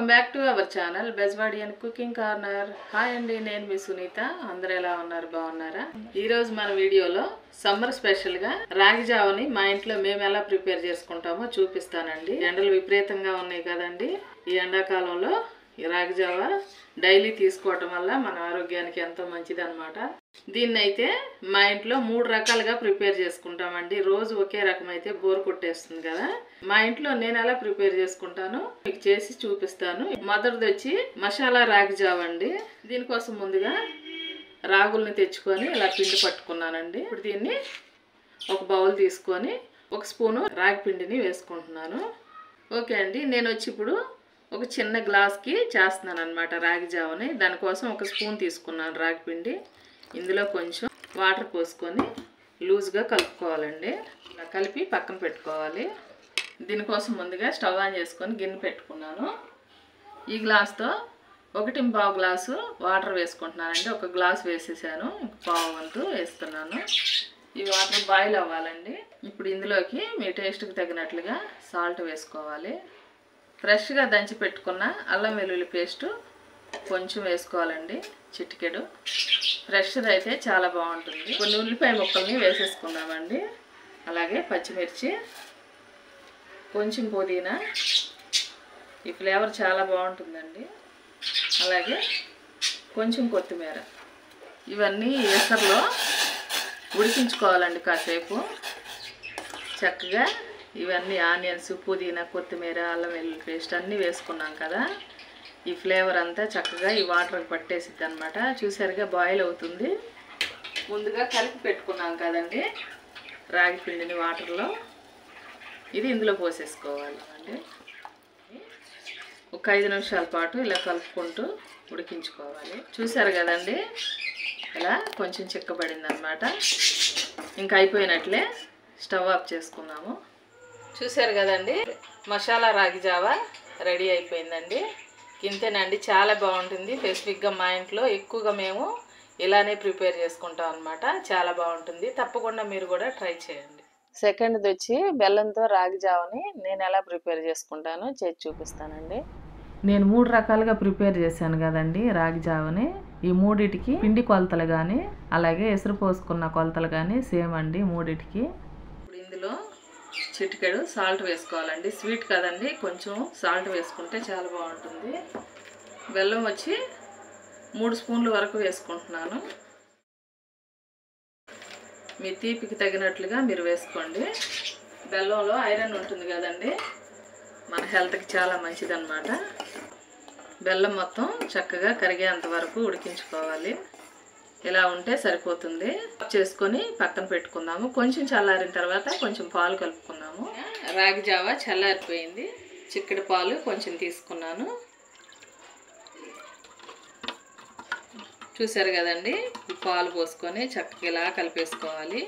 Welcome back to our channel Bezwadi and cooking corner. Hi అండి, నేను మీ సునీత. అందరూ ఎలా ఉన్నారు, బాగున్నారా? ఈ రోజు మన వీడియోలో సమ్మర్ స్పెషల్ గా రాగి జావని మా ఇంట్లో మేము ఎలా ప్రిపేర్ చేసుకుంటామో చూపిస్తానండి. ఎండలు విపరీతంగా ఉన్నాయి కదండి. ఈ ఎండాకాలంలో ఈ రాగి జావ డైలీ తీసుకోవటం వల్ల మన ఆరోగ్యానికి ఎంతో మంచిది అనమాట. దీన్ని అయితే మా ఇంట్లో 3 రకాలుగా ప్రిపేర్ చేసుకుంటామండి. రోజు ఒకే రకం అయితే బోర్ కొట్టేస్తుంది కదా. మా ఇంట్లో నేను ఎలా ప్రిపేర్ చేసుకుంటానో మీకు చేసి చూపిస్తాను. మొదటిది వచ్చి మసాలా రాగి జావ అండి. దీనికోసం ముందుగా రాగుల్ని తెచ్చుకొని ఇలా పిండి పట్టుకున్నానండి. ఇప్పుడు దీన్ని ఒక బౌల్ తీసుకొని 1 స్పూను రాగి పిండిని వేసుకుంటున్నాను. ఓకే అండి, నేను వచ్చి ఇప్పుడు ఒక చిన్న గ్లాస్కి చేస్తున్నాను అనమాట రాగి జావని. దానికోసం 1 స్పూన్ తీసుకున్నాను రాగి పిండి. ఇందులో కొంచెం వాటర్ పోసుకొని లూజ్గా కలుపుకోవాలండి. ఇలా కలిపి పక్కన పెట్టుకోవాలి. దీనికోసం ముందుగా స్టవ్ ఆన్ చేసుకొని గిన్నె పెట్టుకున్నాను. ఈ గ్లాస్తో 1.25 గ్లాసు వాటర్ వేసుకుంటున్నానండి. 1 గ్లాస్ వేసేసాను, 1/4 వంతు వేస్తున్నాను. ఈ వాటర్ బాయిల్ అవ్వాలండి. ఇప్పుడు ఇందులోకి మీ టేస్ట్కి తగినట్లుగా సాల్ట్ వేసుకోవాలి. ఫ్రెష్గా దంచి పెట్టుకున్న అల్లం వెల్లుల్లి పేస్టు కొంచెం వేసుకోవాలండి, చిటికెడు. ఫ్రెష్ది అయితే చాలా బాగుంటుంది. కొన్ని ఉల్లిపాయ ముక్కల్ని వేసేసుకుందామండి. అలాగే పచ్చిమిర్చి, కొంచెం పుదీనా. ఈ ఫ్లేవర్ చాలా బాగుంటుందండి. అలాగే కొంచెం కొత్తిమీర. ఇవన్నీ ఎసర్లో ఉడికించుకోవాలండి కాసేపు. చక్కగా ఇవన్నీ ఆనియన్స్, పుదీనా, కొత్తిమీర, అల్లం వెల్లుల్లి పేస్ట్ అన్నీ వేసుకున్నాం కదా. ఈ ఫ్లేవర్ అంతా చక్కగా ఈ వాటర్కి పట్టేసిద్ది అనమాట. చూసారుగా బాయిల్ అవుతుంది. ముందుగా కలిపి పెట్టుకున్నాం కదండి రాగి పిండిని వాటర్లో. ఇది ఇందులో పోసేసుకోవాలి అండి. ఒక 5 నిమిషాల పాటు ఇలా కలుపుకుంటూ ఉడికించుకోవాలి. చూసారు కదండి, ఇలా కొంచెం చిక్కబడింది అనమాట. ఇంకా అయిపోయినట్లే. స్టవ్ ఆఫ్ చేసుకున్నాము. చూసారు కదండి, మసాలా రాగి జావ రెడీ అయిపోయిందండి. ఇంతేనండి, చాలా బాగుంటుంది. స్పెసిఫిక్గా మా ఇంట్లో ఎక్కువగా మేము ఇలానే ప్రిపేర్ చేసుకుంటాం అనమాట. చాలా బాగుంటుంది. తప్పకుండా మీరు కూడా ట్రై చేయండి. సెకండ్ది వచ్చి బెల్లంతో రాగి జావని నేను ఎలా ప్రిపేర్ చేసుకుంటానో చేసి చూపిస్తానండి. నేను 3 రకాలుగా ప్రిపేర్ చేశాను కదండి రాగి జావని. ఈ మూడిటికి పిండి కొలతలు కానీ అలాగే ఎసురు పోసుకున్న కొలతలు కానీ సేమ్ అండి మూడిటికి. ఇప్పుడు ఇందులో చిటికెడు సాల్ట్ వేసుకోవాలండి. స్వీట్ కదండి, కొంచెం సాల్ట్ వేసుకుంటే చాలా బాగుంటుంది. బెల్లం వచ్చి 3 స్పూన్ల వరకు వేసుకుంటున్నాను. మీ తీపికి తగినట్లుగా మీరు వేసుకోండి. బెల్లంలో ఐరన్ ఉంటుంది కదండి, మన హెల్త్కి చాలా మంచిదన్నమాట. బెల్లం మొత్తం చక్కగా కరిగేంత వరకు ఉడికించుకోవాలి. ఇలా ఉంటే సరిపోతుంది. చేసుకొని పక్కన పెట్టుకుందాము. కొంచెం చల్లారిన తర్వాత కొంచెం పాలు కలుపుకుందాము. రాగి జావ చల్లారిపోయింది. చిక్కడి పాలు కొంచెం తీసుకున్నాను. చూసారు కదండి, ఈ పాలు పోసుకొని చక్కగా ఇలా కలిపేసుకోవాలి.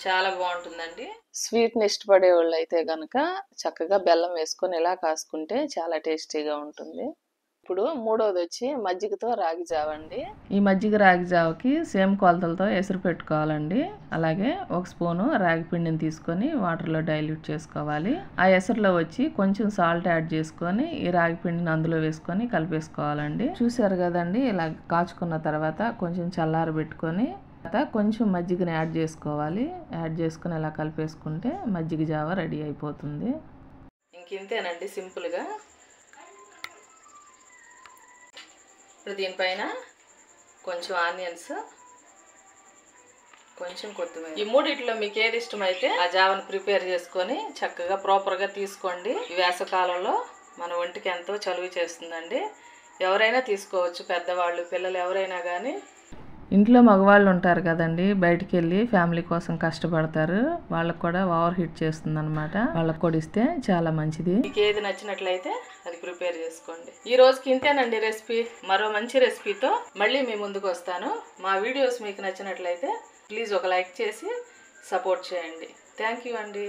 చాలా బాగుంటుందండి. స్వీట్ని ఇష్టపడే వాళ్ళు అయితే కనుక చక్కగా బెల్లం వేసుకొని ఇలా కాసుకుంటే చాలా టేస్టీగా ఉంటుంది. ఇప్పుడు మూడోది వచ్చి మజ్జిగతో రాగి జావ అండి. ఈ మజ్జిగ రాగి జావకి సేమ్ కొలతలతో ఎసురు పెట్టుకోవాలండి. అలాగే 1 స్పూను రాగి పిండిని తీసుకొని వాటర్లో డైల్యూట్ చేసుకోవాలి. ఆ ఎసరులో వచ్చి కొంచెం సాల్ట్ యాడ్ చేసుకొని ఈ రాగి పిండిని అందులో వేసుకొని కలిపేసుకోవాలండి. చూసారు కదండి, ఇలా కాచుకున్న తర్వాత కొంచెం చల్లారబెట్టుకొని కొంచెం మజ్జిగని యాడ్ చేసుకోవాలి. యాడ్ చేసుకుని ఇలా కలిపేసుకుంటే మజ్జిగ జావ రెడీ అయిపోతుంది. ఇంకింతేనండి, సింపుల్గా. ఇప్పుడు దీనిపైన కొంచెం ఆనియన్స్, కొంచెం కొత్తిమీర. ఈ మూడిట్లో మీకు ఏది ఇష్టమైతే ఆ జావను ప్రిపేర్ చేసుకొని చక్కగా ప్రాపర్గా తీసుకోండి. ఈ వేసవకాలంలో మన ఒంటికి ఎంతో చలువ చేస్తుందండి. ఎవరైనా తీసుకోవచ్చు, పెద్దవాళ్ళు, పిల్లలు ఎవరైనా కానీ. ఇంట్లో మగవాళ్ళు ఉంటారు కదండి, బయటికి వెళ్ళి ఫ్యామిలీ కోసం కష్టపడతారు. వాళ్ళకు కూడా ఓవర్ హీట్ చేస్తుంది అనమాట. వాళ్ళకు కూడా ఇస్తే చాలా మంచిది. మీకు ఏది నచ్చినట్లయితే అది ప్రిపేర్ చేసుకోండి. ఈ రోజుకి ఇంతేనండి రెసిపీ. మరో మంచి రెసిపీతో మళ్ళీ మీ ముందుకు వస్తాను. మా వీడియోస్ మీకు నచ్చినట్లయితే ప్లీజ్ ఒక లైక్ చేసి సపోర్ట్ చేయండి. థ్యాంక్ యూ అండి.